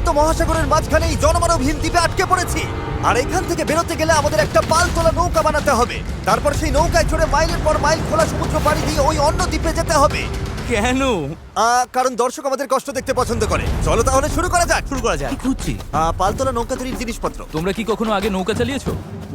শান্ত মহাসাগরের মাঝখানে এই জনমানবহীন দ্বীপে আটকে পড়েছি। আর এখান থেকে বেরোতে গেলে আমাদের একটা পাল তোলা নৌকা বানাতে হবে। তারপর সেই নৌকায় চড়ে মাইলের পর মাইল খোলা সমুদ্র পাড়ি দিয়ে ওই অন্য দ্বীপে যেতে হবে। কেন? কারণ দর্শক আমাদের কষ্ট দেখতে পছন্দ করে। চলো তাহলে শুরু করা যাক। কি খুঁজছি? পালতোলা নৌকা তৈরির জিনিসপত্র। তোমরা কি কখনো আগে নৌকা চালিয়েছো?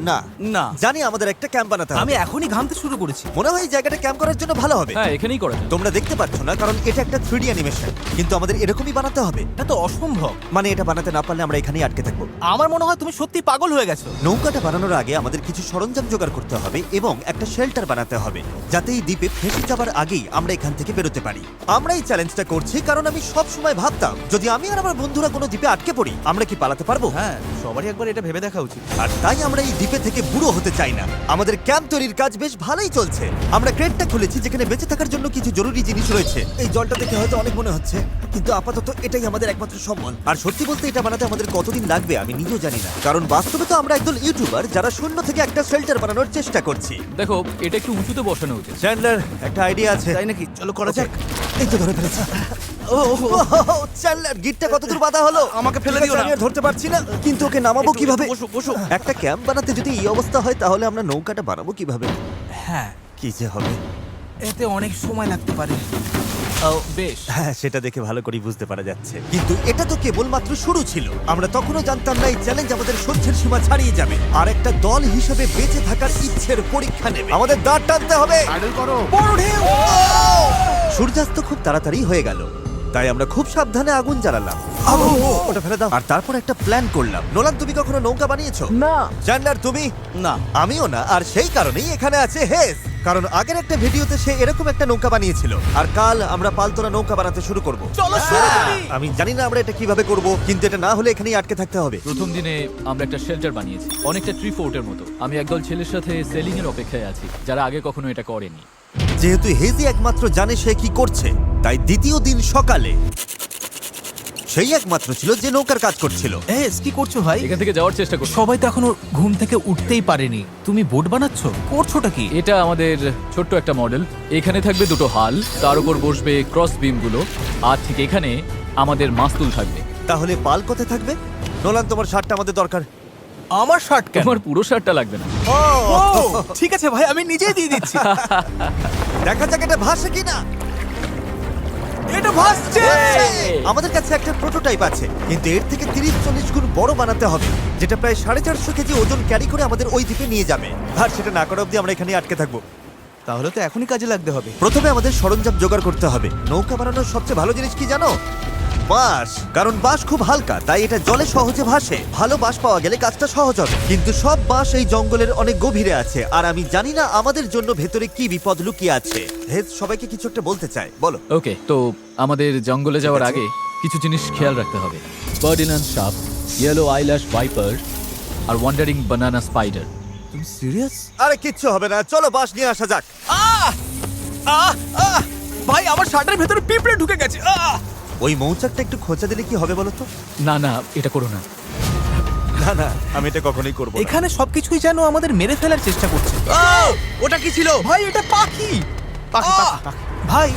না না। জানি আমাদের একটা ক্যাম্প বানাতে হবে। আমি এখনই ঘামতে শুরু করেছি। মনে হয় এই জায়গাটা ক্যাম্প করার জন্য ভালো হবে। হ্যাঁ, এখানেই করা যায়। তোমরা দেখতে পাচ্ছ না কারণ এটা একটা 3D অ্যানিমেশন, কিন্তু আমাদের এরকমই বানাতে হবে। এটা তো অসম্ভব। মানে এটা বানাতে না পারলে আমরা এখানেই আটকে থাকবো। আমার মনে হয় তুমি সত্যি পাগল হয়ে গেছো। নৌকাটা বানানোর আগে আমাদের কিছু সরঞ্জাম জোগাড় করতে হবে এবং একটা শেল্টার বানাতে হবে, যাতে এই দ্বীপে ফেসে যাবার আগেই আমরা এখান থেকে বেরোতে পারি। আমরা এই চ্যালেঞ্জটা করছি কারণ আমি সব সময় ভাবতাম যদি আমি আর আমার বন্ধুরা কোনো দ্বীপে আটকে পড়ি আমরা কি পালাতে পারবো। হ্যাঁ, সবারই একবার এটা ভেবে দেখা উচিত। আর তাই আমরা এই দ্বীপে থেকে বুড়ো হতে চাই না। আমাদের ক্যাম্প তৈরির কাজ বেশ ভালোই চলছে। আমরা ক্রেটটা খুলেছি যেখানে বেঁচে থাকার জন্য কিছু জরুরি জিনিস রয়েছে। এই জলটা দেখে হয়তো অনেক মনে হচ্ছে, কিন্তু আপাতত এটাই আমাদের একমাত্র সম্বল। আর সত্যি বলতে এটা বানাতে আমাদের কতদিন লাগবে আমি নিজেও জানি না, কারণ বাস্তবে তো আমরা একদল ইউটিউবার যারা শূন্য থেকে একটা শেল্টার বানানোর চেষ্টা করছি। দেখো, এটা একটু উঁচুতে বসানো উচিত। চ্যান্ডলার, একটা আইডিয়া আছে। তাই নাকি? চলো করা যাক। এই তো ধরে ফেলেছি। চ্যান্ডলার, গিটটা কতদূর বাঁধা হলো? আমাকে ফেলে ঠিক আছে, দিও না। আমি আর ধরতে পারছি না, কিন্তু ওকে নামাবো কিভাবে? বসো বসো। একটা ক্যাম্প বানাতে যদি এই অবস্থা হয় তাহলে আমরা নৌকাটা বানাবো কিভাবে? হ্যাঁ, কি যে হবে। এতে অনেক সময় লাগতে পারে। বেশ। হ্যাঁ, সেটা দেখে ভালো করে বুঝতে পারা যাচ্ছে, কিন্তু এটা তো কেবলমাত্র শুরু ছিল। আমরা তখনও জানতাম না এই চ্যালেঞ্জ আমাদের সহ্যের সীমা ছাড়িয়ে যাবে আর একটা দল হিসেবে বেঁচে থাকার ইচ্ছের পরীক্ষা নেবে। আমাদের দাঁড় টানতে হবে। বড় ঢেউ! সূর্যাস্ত খুব তাড়াতাড়ি হয়ে গেল, তাই আমরা খুব সাবধানে আগুন জ্বালালাম। ওটা ফেলে দাও। আর তারপর একটা প্ল্যান করলাম। নোলান, তুমি কখনো নৌকা বানিয়েছো? না। চ্যান্ডলার, তুমি? না। আমিও না, আর সেই কারণেই এখানে আছে হেস। কারণ আগের একটা ভিডিওতে সে এরকম একটা নৌকা বানিয়েছিল। আর কাল আমরা পালতোলা নৌকা বানাতে শুরু করব। চলো শুরু করি। আমি জানি না আমরা এটা কিভাবে করব, কিন্তু এটা না হলে এখানেই আটকে থাকতে হবে। প্রথম দিনে আমরা একটা শেল্টার বানিয়েছি, অনেকটা ট্রি ফোর্টের মতো। আমি একদল ছেলের সাথে সেলিং এর অপেক্ষায় আছি, যারা আগে কখনো এটা করেনি। যেহেতু হেজি একমাত্র জানে সে কি করছে, তাই দ্বিতীয় দিন সকালে সেই একমাত্র ছিল যে নৌকার কাজ করছিল। এস, কি করছো ভাই? এখান থেকে যাওয়ার চেষ্টা করছি। সবাই তো এখনো ঘুম থেকে উঠতেই পারেনি। তুমি বোট বানাচ্ছো? করছোটা কি? এটা আমাদের ছোট্ট একটা মডেল। এখানে থাকবে দুটো হাল, তার উপর বসবে ক্রস বিম গুলো, আর ঠিক এখানে আমাদের মাস্তুল থাকবে। তাহলে পাল কোথায় থাকবে? নোলান, তোমার শার্টটা আমাদের দরকার। আমার শার্ট কেন? তোমার পুরো শার্টটা লাগবে না। ও, ঠিক আছে ভাই, আমি নিজেই দিয়ে দিচ্ছি। দেখা যাক এটা ভাসে কিনা। এটা ভাসছে। আমাদের কাছে একটা প্রোটোটাইপ আছে, কিন্তু এর থেকে 30-40 গুণ বড় বানাতে হবে, যেটা প্রায় 450 কেজি ওজন ক্যারি করে আমাদের ওই দ্বীপে নিয়ে যাবে। আর সেটা না করা অবধি আমরা এখানে আটকে থাকবো। তাহলে তো এখনই কাজে লাগতে হবে। প্রথমে আমাদের সরঞ্জাম জোগাড় করতে হবে। নৌকা বানানোর সবচেয়ে ভালো জিনিস কি জানো? বাঁশ। কারণ বাঁশ খুব হালকা, তাই এটা জলে সহজে ভাসে। ভালো বাঁশ পাওয়া গেলে কাজটা সহজ হবে, কিন্তু সব বাঁশ এই জঙ্গলের অনেক গভীরে আছে, আর আমি জানি না আমাদের জন্য ভেতরে কি বিপদ লুকিয়ে আছে। হেজ সবাইকে কিছু একটা বলতে চায়, বলো। ওকে, তো আমাদের জঙ্গলে যাওয়ার আছে। আগে কিছু জিনিস খেয়াল রাখতে হবে। ফার্ডিনান্ড সাপ, ইয়েলো আইল্যাশ ভাইপার, আর ওয়ান্ডারিং বানানা স্পাইডার। তুমি সিরিয়াস? আরে কিচ্ছু হবে না, চলো বাঁশ নিয়ে আসা যাক। ভাই, আমার শার্টের ভেতরে পিঁপড়ে ঢুকে গেছে। ওই মৌচাকটা একটু খোঁচা দিলে কি হবে বলো তো? না না, এটা করো না। না না, আমি এটা কখনোই করবো না। এখানে সবকিছুই যেন আমাদের মেরে ফেলার চেষ্টা করছে। ওটা কি ছিল? ভাই, এটা পাখি। পাখি। ভাই,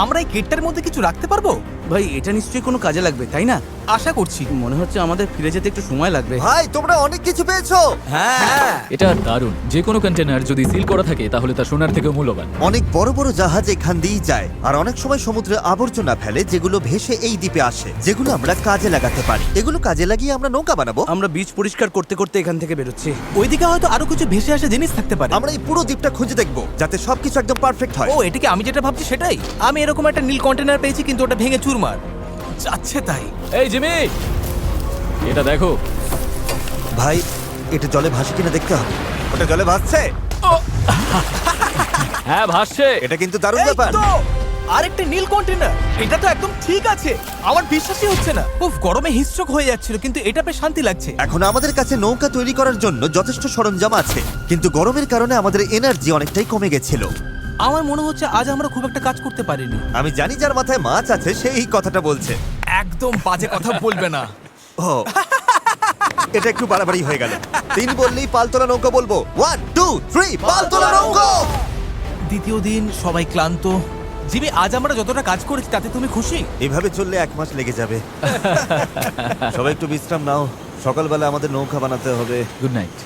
আমরা এই কেটটার মধ্যে কিছু রাখতে পারবো? ভাই, এটা নিশ্চয়ই কোনো কাজে লাগবে, তাই না? আশা করছি। মনে হচ্ছে আমাদের ফিরে যেতে একটু সময় লাগবে। ভাই, তোমরা অনেক কিছু পেয়েছো। হ্যাঁ। এটা দারুণ। যে কোনো কন্টেনার যদি সিল করা থাকে তাহলে তা সোনার থেকেও মূল্যবান। অনেক বড় বড় জাহাজ এখান দিয়েই যায়, আর অনেক সময় সমুদ্রে আবর্জনা ফেলে যেগুলো ভেসে এই দ্বীপে আসে, যেগুলো আমরা কাজে লাগাতে পারি। এগুলো কাজে লাগিয়ে আমরা নৌকা বানাবো। আমরা বীজ পরিষ্কার করতে করতে এখান থেকে বেরোচ্ছি। ওইদিকে হয়তো আরো কিছু ভেসে আসা জিনিস থাকতে পারে। আমরা এই পুরো দ্বীপটা খুঁজে দেখবো, যাতে সবকিছু একদম পারফেক্ট হয়। ও, এটাকে আমি যেটা ভাবছি সেটাই। আমি এরকম একটা নীল কন্টেনার পেয়েছি, কিন্তু ওটা ভেঙে চুরমার যাচ্ছে। তাই এই জিমি, এটা দেখো। ভাই, এটা জলে ভাসে কিনা দেখতে হবে। ওটা জলে ভাসছে। হ্যাঁ, ভাসছে। এটা কিন্তু দারুণ এই ব্যাপার। তো, আরেকটা নীল কন্টেনার। এটা তো একদম ঠিক আছে। আমার বিশ্বাসই হচ্ছে না। উফ, গরমে হিস্ট্রোক হয়ে যাচ্ছিল, কিন্তু এটা বেশ শান্তি লাগছে। এখন আমাদের কাছে নৌকা তৈরি করার জন্য যথেষ্ট সরঞ্জাম আছে, কিন্তু গরমের কারণে আমাদের এনার্জি অনেকটাই কমে গেছিল। আমার মনে হচ্ছে আজ আমরা খুব একটা কাজ করতে পারিনি। আমি জানি যার মাথায় মাছ আছে সেই এই কথাটা বলছে। একদম বাজে কথা বলবে না। ও, এটা একটু বাড়াবাড়ি হয়ে গেল। 3 বললেই পালতোলা নৌকা বলবো। 1 2 3 পালতোলা নৌকা। দ্বিতীয় দিন, সবাই ক্লান্ত, জিমি, আজ আমরা যতটা কাজ করেছি তাতে তুমি খুশি? এভাবে চললে 1 মাস লেগে যাবে। সবাই একটু বিশ্রাম নাও, সকালবেলা আমাদের নৌকা বানাতে হবে। Good night.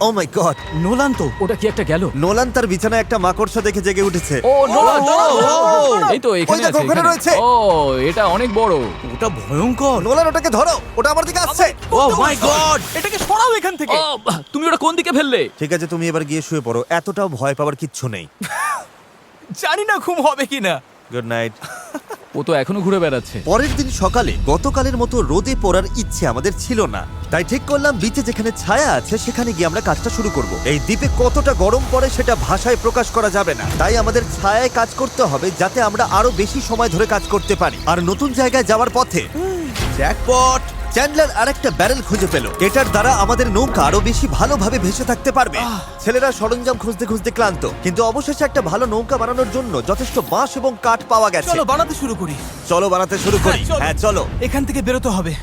Oh my god, Nolan তো। ওটা কি একটা গেল? নোলান তার বিছানায় একটা মাকড়সা দেখে জেগে উঠেছে। ও নোলান, ও, এই তো এখানে ওই দেখো, আছে, ওখানে এখানে। রয়েছে। ও এটা অনেক বড়। ওটা ভয়ঙ্কর। নোলান ওটাকে ধরো, ওটা আমার দিকে আসছে। ও মাই গড। এটাকে সরাও এখান থেকে। ও, তুমি ওটা কোন দিকে ফেললে? ঠিক আছে, তুমি এবার গিয়ে শুয়ে পড়ো, এতটাও ভয় পাওয়ার কিচ্ছু নেই। জানি না ঘুম হবে কিনা। Good night. ও তো এখনো ঘুরে বেড়াচ্ছে। পরের দিন সকালে গতকালের মতো রোদে পড়ার ইচ্ছে আমাদের ছিল না, তাই ঠিক করলাম বিচে যেখানে ছায়া আছে সেখানে গিয়ে আমরা কাজটা শুরু করব। এই দ্বীপে কতটা গরম পড়ে সেটা ভাষায় প্রকাশ করা যাবে না, তাই আমাদের ছায়ায় কাজ করতে হবে যাতে আমরা আরো বেশি সময় ধরে কাজ করতে পারি। আর নতুন জায়গায় যাওয়ার পথে জ্যাকপট। চ্যান্ডলার আরেকটা ব্যারেল খুঁজে পেল, এটার দ্বারা আমাদের নৌকা আরো বেশি ভালোভাবে ভেসে থাকতে পারবে। ছেলেরা সরঞ্জাম খুঁজতে খুঁজতে ক্লান্ত, কিন্তু অবশেষে একটা ভালো নৌকা বানানোর জন্য যথেষ্ট বাঁশ এবং কাঠ পাওয়া গেছে। চলো বানাতে শুরু করি। চলো বানাতে শুরু করি। চলো। হ্যাঁ চলো। এখান থেকে বেরোতে হবে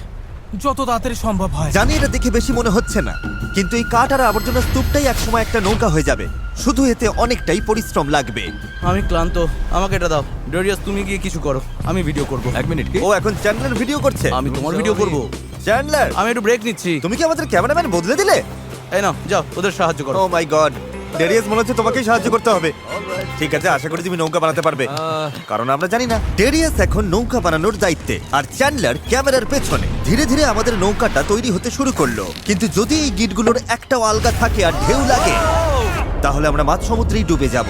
যত তাড়াতাড়ি সম্ভব হয়। জানি এটা দেখে বেশি মনে হচ্ছে না, কিন্তু এই কাঠ আর আবর্জনা স্তূপটাই একসময় একটা নৌকা হয়ে যাবে। শুধু এতে অনেকটাই পরিশ্রম লাগবে। আমি ক্লান্ত, আমাকে এটা দাও। ডরিয়াস, তুমি গিয়ে কিছু করো, আমি ভিডিও করব। 1 মিনিট কি? ও এখন চ্যান্ডলার ভিডিও করছে। আমি তোমার ভিডিও করব। চ্যান্ডলার, আমি একটু ব্রেক নিচ্ছি। তুমি কি আমাদের ক্যামেরাম্যান বদলে দিলে? এই নাও, যাও ওদের সাহায্য করো। ও মাই গড, ডেরিয়াস মনে হচ্ছে তোমাকেই সাহায্য করতে হবে। ঠিক আছে, আশা করি তুমি নৌকা বানাতে পারবে, কারণ আমরা জানি না। ডেরিয়াস এখন নৌকা বানানোর দায়িত্বে, আর চ্যান্ডলার ক্যামেরার পেছনে। ধীরে ধীরে আমাদের নৌকাটা তৈরি হতে শুরু করলো, কিন্তু যদি এই গিটগুলোর একটাও আলগা থাকে আর ঢেউ লাগে তাহলে আমরা মাঝ সমুদ্রেই ডুবে যাব।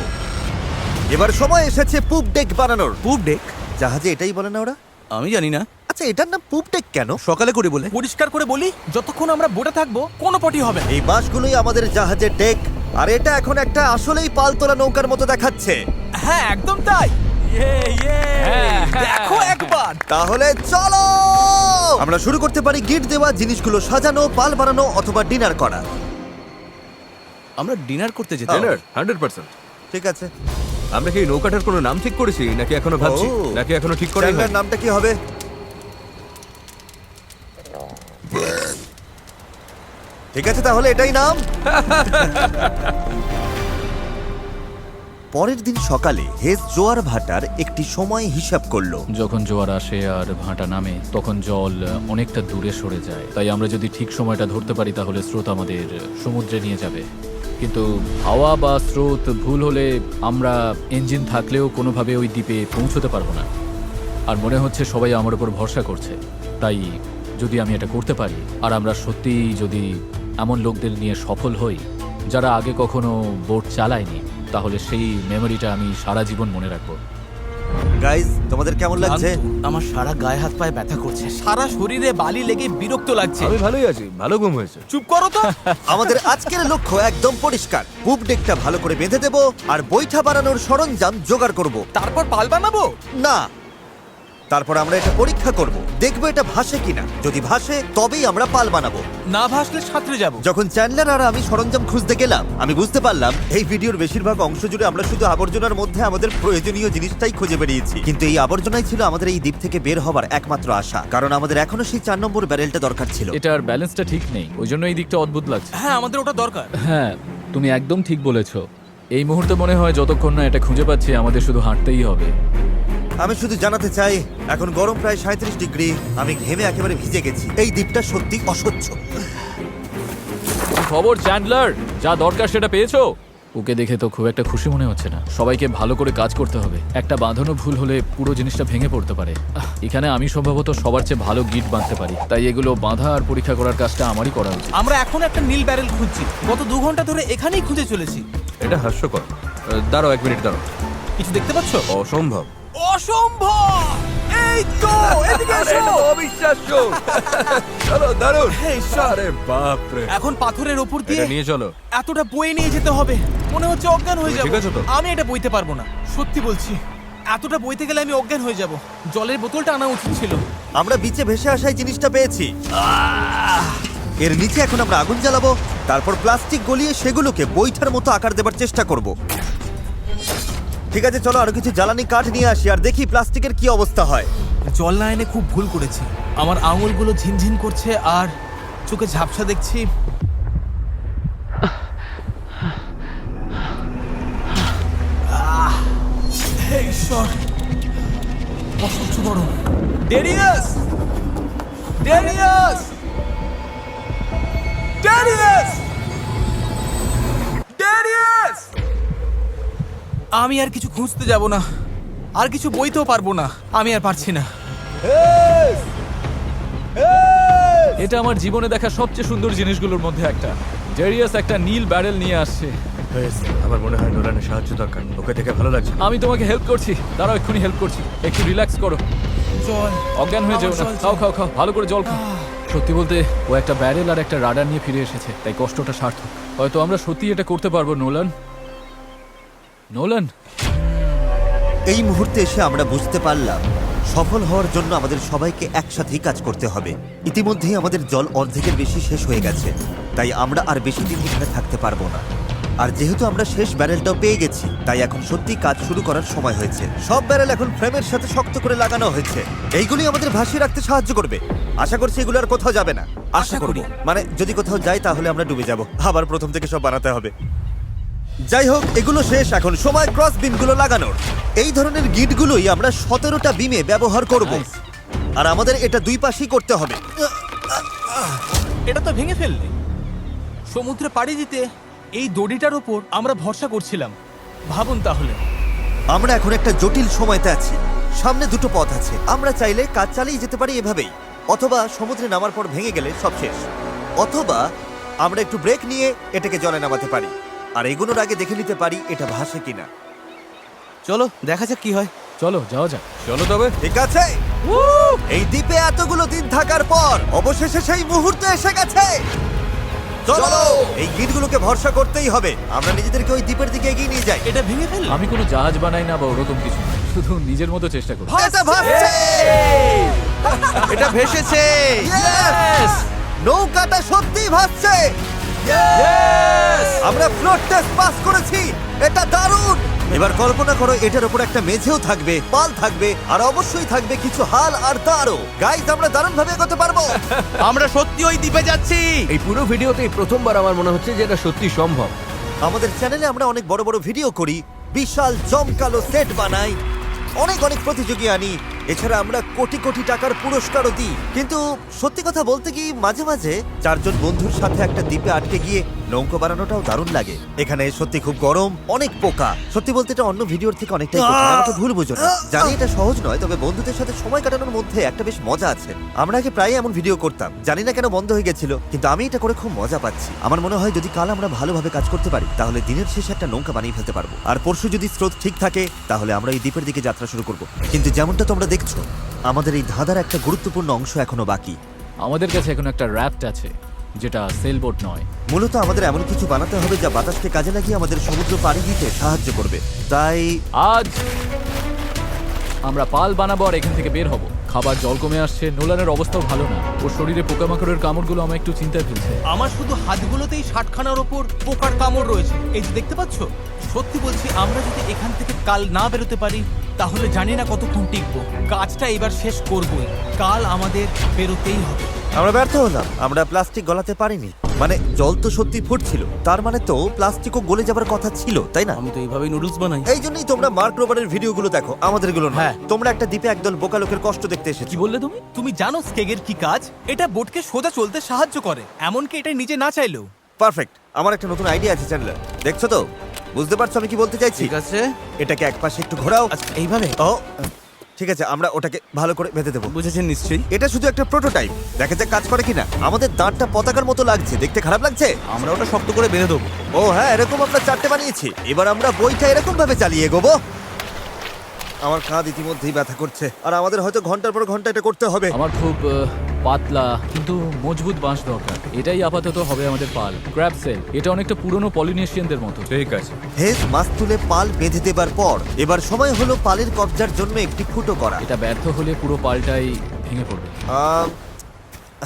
এবার সময় এসেছে পুপ ডেক বানানোর। পুপ ডেক? জাহাজে এটাই বলে না ওরা? আমি জানি না। আচ্ছা, এটার নাম পুপ ডেক কেন? সকালে করে বলে। পরিষ্কার করে বলি, যতক্ষণ আমরা বোটে থাকবো কোনো পটি হবে না। এই বাঁশগুলোই আমাদের জাহাজের ডেক, আর এটা এখন একটা আসলেই পালতোলা নৌকার মতো দেখাচ্ছে। হ্যাঁ একদম তাই। হ্যাঁ, দেখো একবার। তাহলে চলো আমরা শুরু করতে পারি গিট দেওয়া জিনিসগুলো সাজানো, পাল বানানো অথবা ডিনার করা। আমরা ডিনার করতে যেতে। Dinner? 100%। ঠিক আছে, আমরা কি এই নৌকাটার কোনো নাম ঠিক করেছি নাকি এখনো ভাবছি? ও। নাকি এখনো ঠিক করাই চ্যান্ডলার হয়নি? নামটা কি হবে? ঠিক আছে, তাহলে এটাই নাম। পরের দিন সকালে হেজ জোয়ার ভাটার একটি সময় হিসাব করলো। যখন জোয়ার আসে আর ভাটা নামে তখন জল অনেকটা দূরে সরে যায়, তাই আমরা যদি ঠিক সময়টা ধরতে পারি তাহলে স্রোত আমাদের সমুদ্রে নিয়ে যাবে। কিন্তু হাওয়া বা স্রোত ভুল হলে আমরা ইঞ্জিন থাকলেও কোনোভাবে ওই দ্বীপে পৌঁছতে পারবো না। আর মনে হচ্ছে সবাই আমার উপর ভরসা করছে, তাই যদি আমি এটা করতে পারি আর আমরা সত্যিই যদি এমন লোকদের নিয়ে সফল হই যারা আগে কখনো বোট চালায়নি, তাহলে সেই মেমোরিটা আমি সারা জীবন মনে রাখবো। গাইজ, তোমাদের কেমন লাগছে? আমার সারা গায়ে হাত পায়ে ব্যথা করছে। সারা শরীরে বালি লেগে বিরক্ত লাগছে। আমি ভালোই আছি, ভালো ঘুম হয়েছে। চুপ করো তো। আমাদের আজকের লক্ষ্য একদম পরিষ্কার, পুপ ডেকটা ভালো করে বেঁধে দেব আর বৈঠা বানানোর সরঞ্জাম জোগাড় করব। তারপর পাল বানাবো। না, তারপর আমরা এটা পরীক্ষা করব, দেখবো এটা ভাসে কিনা। যদি ভাসে তবেই আমরা পাল বানাবো। না ভাসলে সাঁতরে যাবো। যখন চ্যান্ডলার আর আমি সরঞ্জাম খুঁজতে গেলাম, আমি বুঝতে পারলাম এই ভিডিওর বেশিরভাগ অংশ জুড়ে আমরা শুধু আবর্জনার মধ্যে আমাদের প্রয়োজনীয় জিনিসটাই খুঁজে বেরিয়েছি। কিন্তু এই আবর্জনাই ছিল আমাদের এই দ্বীপ থেকে বের হবার একমাত্র আশা, কারণ আমাদের এখনো সেই 4 নম্বর ব্যারেলটা দরকার ছিল। এটার ব্যালেন্সটা ঠিক নেই, ওই জন্য এই দিকটা অদ্ভুত লাগছে। হ্যাঁ আমাদের ওটা দরকার। হ্যাঁ, তুমি একদম ঠিক বলেছো। এই মুহূর্তে মনে হয় যতক্ষণ না এটা খুঁজে পাচ্ছি আমাদের শুধু হাঁটতেই হবে। আমি শুধু জানাতে চাই, এখন গরম প্রায় 37 ডিগ্রি, আমি ঘেমে একেবারে ভিজে গেছি। এই দ্বীপটা সত্যি অসহ্য। কি খবর চ্যান্ডলার? যা দরকার সেটা পেয়েছো? ওকে দেখে তো খুব একটা খুশি মনে হচ্ছে না। সবাইকে ভালো করে কাজ করতে হবে, একটা বাঁধানো ভুল হলে পুরো জিনিসটা ভেঙে পড়তে পারে। এখানে আমি সম্ভবত সবার চেয়ে ভালো গিট বাঁধতে পারি, তাই এগুলো বাঁধা আর পরীক্ষা করার কাজটা আমারই করা উচিত। আমরা এখন একটা নীল ব্যারেল খুঁজছি, গত 2 ঘন্টা ধরে এখানেই খুঁজে চলেছি। এটা হাস্যকর। দাঁড়াও 1 মিনিট, দাঁড়াও। কিছু দেখতে পাচ্ছ? অসম্ভব। অসম্ভব! এই তো এদিকে এসো। অবিশ্বাস্য। চলো, দারুণ। হে ঈশ্বর! আরে বাপ রে। এখন পাথরের উপর দিয়ে এটা নিয়ে চলো। এতটা বয়ে নিয়ে যেতে হবে, মনে হচ্ছে অজ্ঞান হয়ে তুমি যাব। ঠিক আছো তো? আমি এটা বইতে পারবো না, সত্যি বলছি। এতটা বইতে গেলে আমি অজ্ঞান হয়ে যাব। জলের বোতলটা আনা উচিত ছিল। আমরা বিচে ভেসে আসায় জিনিসটা পেয়েছি। এর নিচে এখন আমরা আগুন জ্বালাবো, তারপর প্লাস্টিক গলিয়ে সেগুলোকে বৈঠার মতো আকার দেবার চেষ্টা করব। ঠিক আছে, চলো আরো কিছু জ্বালানি কাঠ নিয়ে আসি আর দেখি প্লাস্টিকের কি অবস্থা হয়। জল না এনে খুব ভুল করেছি। আমার আঙুলগুলো ঝিনঝিন করছে আর চোখে ঝাপসা দেখছি। হে ঈশ্বর, অসহ্য গরম। Darius, Darius, Darius, Darius! আমি আর কিছু খুঁজতে যাব না, আর কিছু বইতেও পারবো না, আমি আর পারছি না। এটা আমার জীবনে দেখা সবচেয়ে সুন্দর জিনিসগুলোর মধ্যে একটা। ডেরিয়াস একটা নীল ব্যারেল নিয়ে আসছে। আমার মনে হয় নোলানের সাহায্য দরকার, ওকে দেখে ভালো লাগছে। আমি তোমাকে হেল্প করছি, দাঁড়াও এক্ষুনি হেল্প করছি। একটু রিল্যাক্স করো, জল, অজ্ঞান হয়ে যেও না। আমার জল খাও চাই। খাও খাও, ভালো করে জল খাও। সত্যি বলতে ও একটা ব্যারেল আর একটা রাডার নিয়ে ফিরে এসেছে, তাই কষ্টটা সার্থক। হয়তো আমরা সত্যি এটা করতে পারবো। নোলান, নোলান, এই মুহূর্তে এসে আমরা বুঝতে পারলাম সফল হওয়ার জন্য আমাদের সবাইকে একসাথেই কাজ করতে হবে। ইতিমধ্যেই আমাদের জল অর্ধেকের বেশি শেষ হয়ে গেছে, তাই আমরা আর বেশি দিন এখানে থাকতে পারবো না। আর যেহেতু আমরা শেষ ব্যারেলটাও পেয়ে গেছি, তাই এখন সত্যি কাজ শুরু করার সময় হয়েছে। সব ব্যারেল এখন ফ্রেমের সাথে শক্ত করে লাগানো হয়েছে। এইগুলি আমাদের ভাসিয়ে রাখতে সাহায্য করবে। আশা করছি এগুলো আর কোথাও যাবে না। আশা করি, মানে যদি কোথাও যাই তাহলে আমরা ডুবে যাব, আবার প্রথম থেকে সব বানাতে হবে। যাই হোক, এগুলো শেষ, এখন সময় ক্রস বিমগুলো লাগানোর। এই ধরনের গিটগুলোই আমরা 17টা বিমে ব্যবহার করব, আর আমাদের এটা দুই পাশেই করতে হবে। এটা তো ভেঙে ফেললে। সমুদ্রে পাড়ি দিতে এই দড়িটার ওপর আমরা ভরসা করছিলাম। ভাবুন তাহলে। আমরা এখন একটা জটিল সময়তে আছি। সামনে দুটো পথ আছে, আমরা চাইলে কাজ চালিয়ে যেতে পারি এভাবেই, অথবা সমুদ্রে নামার পর ভেঙে গেলে সব শেষ, অথবা আমরা একটু ব্রেক নিয়ে এটাকে জলে নামাতে পারি, আর এগুলোর আগে দেখে নিতে পারি এটা ভাসে কিনা। চলো দেখা যাক কি হয়। চলো যাওয়া যাক। চলো তবে। ঠিক আছে, এই দ্বীপে এতগুলো দিন থাকার পর অবশেষে সেই মুহূর্ত এসে গেছে। চলো, এই গিটগুলোকে ভরসা করতেই হবে। আমরা নিজেদেরকে ওই দ্বীপের দিকে এগিয়ে নিয়ে যাই। এটা ভেঙে ফেললে। আমি কোনো জাহাজ বানাই না বা ওরকম কিছু না, শুধু নিজের মতো চেষ্টা করি। এটা ভাসছে! এটা ভেসেছে। Yes! নৌকাটা সত্যিই ভাসছে। আমরা ফ্লোট টেস্ট পাস করেছি, এটা দারুণ। এবার কল্পনা করো এটার উপর একটা মেঝেও থাকবে, পাল থাকবে, আর অবশ্যই থাকবে কিছু হাল আর তারও। গাইস, আমরা দারুণ ভাবে এগোতে পারবো। আমরা সত্যি ওই দ্বীপে যাচ্ছি। এই পুরো ভিডিওতেই প্রথমবার আমার মনে হচ্ছে যে এটা সত্যি সম্ভব। আমাদের চ্যানেলে আমরা অনেক বড় বড় ভিডিও করি, বিশাল জমকালো সেট বানাই, অনেক অনেক প্রতিযোগী আনি, এছাড়া আমরা কোটি কোটি টাকার পুরস্কারও দিই। কিন্তু সত্যি কথা বলতে কি, মাঝে মাঝে চারজন বন্ধুর সাথে একটা দ্বীপে আটকে গিয়ে নৌকো বানানোটাও দারুণ লাগে। এখানে সত্যি খুব গরম, অনেক পোকা। সত্যি বলতে এটা অন্য ভিডিওর থেকে অনেকটাই কঠিন, আমাকে ভুল বুঝো না। জানি এটা সহজ নয়, তবে বন্ধুদের সাথে সময় কাটানোর মধ্যে একটা বেশ মজা আছে। আমরা আগে প্রায় এমন ভিডিও করতাম, জানি না কেন বন্ধ হয়ে গেছিল, কিন্তু আমি এটা করে খুব মজা পাচ্ছি। আমার মনে হয় যদি কাল আমরা ভালোভাবে কাজ করতে পারি, তাহলে দিনের শেষে একটা নৌকা বানিয়ে ফেলতে পারবো। আর পরশু যদি স্রোত ঠিক থাকে, তাহলে আমরা এই দ্বীপের দিকে যাত্রা শুরু করব। কিন্তু যেমনটা তোমরা দেখছো, আমাদের এই ধাঁধার একটা গুরুত্বপূর্ণ অংশ এখনো বাকি। আমাদের কাছে এখন একটা র্যাফট আছে, যেটা সেলবোট নয়। মূলত আমাদের এমন কিছু বানাতে হবে যা বাতাসকে কাজে লাগিয়ে আমাদের সমুদ্র পাড়ি দিতে সাহায্য করবে। তাই আজ আমরা পাল বানাবো আর এখান থেকে বের হব। খাবার জল কমে আসছে, নোলানের অবস্থাও ভালো না, ওর শরীরে পোকামাকড়ের কামড়গুলো আমায় একটু চিন্তায় ফেলছে। আমার শুধু হাতগুলোতেই 60খানার ওপর পোকার কামড় রয়েছে। এই যে দেখতে পাচ্ছ, সত্যি বলছি, আমরা যদি এখান থেকে কাল না বেরোতে পারি, তাহলে জানি না কতক্ষণ টিকবো। কাজটা এবার শেষ করবই, কাল আমাদের বেরোতেই হবে। আমরা ব্যর্থ হলাম, আমরা প্লাস্টিক গলাতে পারিনি। মানে জল তো সত্যি ফুটছিল, তার মানে তো প্লাস্টিকও গলে যাবার কথা ছিল, তাই না? আমি তো এইভাবেই নুডলস বানাই। এই জন্যই তোমরা মার্ক রোবারের ভিডিওগুলো দেখো, আমাদেরগুলো না। হ্যাঁ। তোমরা একটা দ্বীপে একদল বোকা লোকের কষ্ট দেখতে এসেছো। কি বললে তুমি? তুমি জানো স্কেগের কি কাজ? এটা বোটকে সোজা চলতে সাহায্য করে, এমনকি এটা নিজে না চাইলেও। পারফেক্ট, আমার একটা নতুন আইডিয়া আছে চ্যানেলার, দেখছো তো? বুঝতে পারছো আমি কি বলতে চাইছি? ঠিক আছে। এটাকে এক পাশে একটু ঘোরাও। আচ্ছা এইভাবে। ও ঠিক আছে, আমরা ওটাকে ভালো করে বেঁধে দেবো। বুঝেছেন নিশ্চয়ই। এটা শুধু একটা প্রোটোটাইপ, দেখা যাক কাজ করে কিনা। আমাদের দাঁতটা পতাকার মতো লাগছে, দেখতে খারাপ লাগছে? আমরা ওটা শক্ত করে বেঁধে দেবো। ও হ্যাঁ, এরকম আমরা 4টে বানিয়েছি। এবার আমরা বইটা এরকম ভাবে চালিয়ে এগোবো। আমার কাঁধ ইতিমধ্যেই ব্যথা করছে, আর আমাদের হয়তো ঘন্টার পর ঘন্টা এটা করতে হবে। আমার খুব পাতলা কিন্তু মজবুত বাঁশ দরকার। এটাই আপাতত হবে আমাদের পাল। ক্র্যাব সেল, এটা অনেকটা পুরনো পলিনেশিয়ানদের মতো। ঠিক আছে। হেজ মাছ তুলে পাল বেঁধে দেবার পর এবার সময় হলো পালের কবজার জন্য একটি ফুটো করা। এটা ব্যর্থ হলে পুরো পালটাই ভেঙে পড়বে।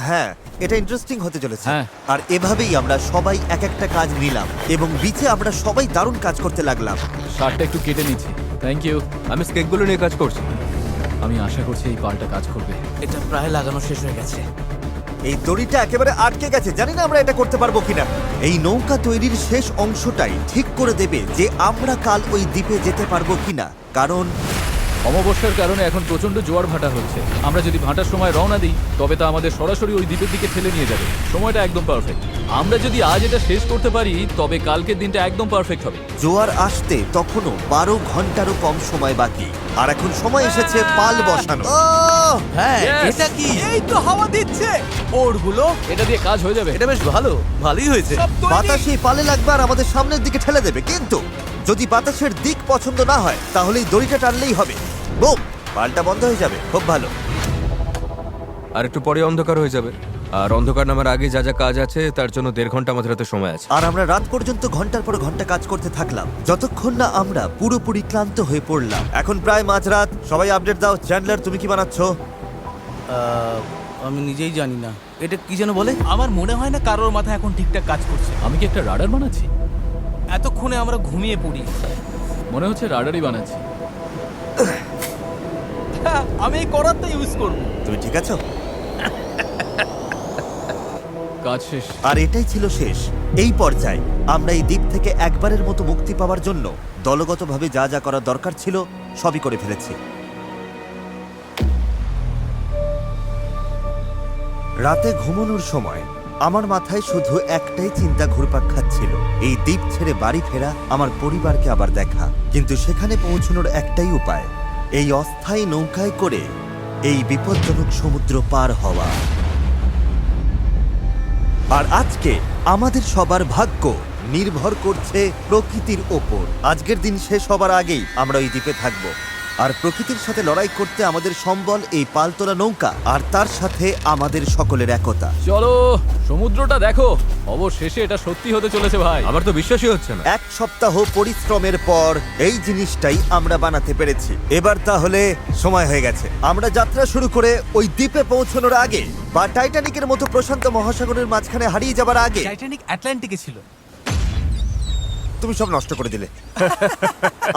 হ্যাঁ, এটা ইন্টারেস্টিং হতে চলেছে। হ্যাঁ। আর এভাবেই আমরা সবাই এক একটা কাজ নিলাম, এবং বিচে আমরা সবাই দারুণ কাজ করতে লাগলাম। শার্টটা একটু কেটে নিচ্ছি। Thank you. আমি স্কেকগুলো নিয়ে কাজ করছি। আমি আশা করছি এই পালটা কাজ করবে। এটা প্রায় লাগানো শেষ হয়ে গেছে। এই দড়িটা একেবারে আটকে গেছে, জানি না আমরা এটা করতে পারবো কিনা। এই নৌকা তৈরির শেষ অংশটাই ঠিক করে দেবে যে আমরা কাল ওই দ্বীপে যেতে পারবো কিনা, কারণ অমাবস্যার কারণে এখন প্রচন্ড জোয়ার ভাটা হচ্ছে। আমরা যদি ভাটার সময় রওনা দিই তবে তা আমাদের সরাসরি ওই দ্বীপের দিকে ঠেলে নিয়ে যাবে। সময়টা একদম পারফেক্ট। আমরা যদি আজ এটা শেষ করতে পারি তবে কালকের দিনটা একদম পারফেক্ট হবে। জোয়ার আসতে তখনও 12 ঘন্টারও কম সময় বাকি, আর এখন সময় এসেছে পাল বসানো। হ্যাঁ Yes! এটা কি? এই তো হাওয়া দিচ্ছে ওরগুলো এটা দিয়ে কাজ হয়ে যাবে। এটা বেশ ভালোই হয়েছে। সব তৈরি। বাতাস এই পালে লাগবে আর আমাদের সামনের দিকে ঠেলে দেবে, কিন্তু যদি বাতাসের দিক পছন্দ না হয় তাহলে এই দড়িটা টানলেই হবে। বুম, পালটা বন্ধ হয়ে যাবে। খুব ভালো। আর একটু পরে অন্ধকার হয়ে যাবে। আর অন্ধকার নামার আগে যা যা কাজ আছে তার জন্য 1.5 ঘন্টা আমাদের হাতে সময় আছে। আর আমরা রাত পর্যন্ত ঘন্টার পর ঘন্টা কাজ করতে থাকলাম, যতক্ষণ না আমরা পুরোপুরি ক্লান্ত হয়ে পড়লাম। এখন প্রায় মাঝরাত। সবাই আপডেট দাও। চ্যান্ডলার, তুমি কি বানাচ্ছ? আমি নিজেই জানি না এটা কি যেন বলে। আমার মনে হয় না কারোর মাথা এখন ঠিকঠাক কাজ করছে। আমি কি একটা রাডার বানাচ্ছি? এতক্ষণে আমরা ঘুমিয়ে পড়ি। মনে হচ্ছে রাডারই বানাচ্ছি। হ্যাঁ, আমি এই করারটা ইউজ করব। তুমি ঠিক আছো? কাজ শেষ। আর এটাই ছিল শেষ। এই পর্যায়ে আমরা এই দ্বীপ থেকে একবারের মতো মুক্তি পাওয়ার জন্য দলগতভাবে যা যা করার দরকার ছিল সবই করে ফেলেছি। রাতে ঘুমানোর সময় আমার মাথায় শুধু একটাই চিন্তা ঘুরপাক খাচ্ছিল, এই দ্বীপ ছেড়ে বাড়ি ফেরা, আমার পরিবারকে আবার দেখা। কিন্তু সেখানে পৌঁছানোর একটাই উপায়, এই অস্থায়ী নৌকায় করে এই বিপজ্জনক সমুদ্র পার হওয়া। আর আজকে আমাদের সবার ভাগ্য নির্ভর করছে প্রকৃতির ওপর। আজকের দিন শেষ হবার আগেই আমরা ওই দ্বীপে থাকব। আর প্রকৃতির সাথে লড়াই করতে আমাদের সম্বল এই পালতোলা নৌকা, আর তার সাথে আমাদের সকলের একতা। চলো সমুদ্রটা দেখো। অবশেষে এটা সত্যি হতে চলেছে ভাই। আমার তো বিশ্বাসই হচ্ছে না। 1 সপ্তাহ পরিশ্রমের পর এই জিনিসটাই আমরা বানাতে পেরেছি। এবার তাহলে সময় হয়ে গেছে আমরা যাত্রা শুরু করে ওই দ্বীপে পৌঁছানোর আগে, বা টাইটানিকের মতো প্রশান্ত মহাসাগরের মাঝখানে হারিয়ে যাবার আগে। টাইটানিক আটলান্টিকে ছিল। তুমি সব নষ্ট করে দিলে।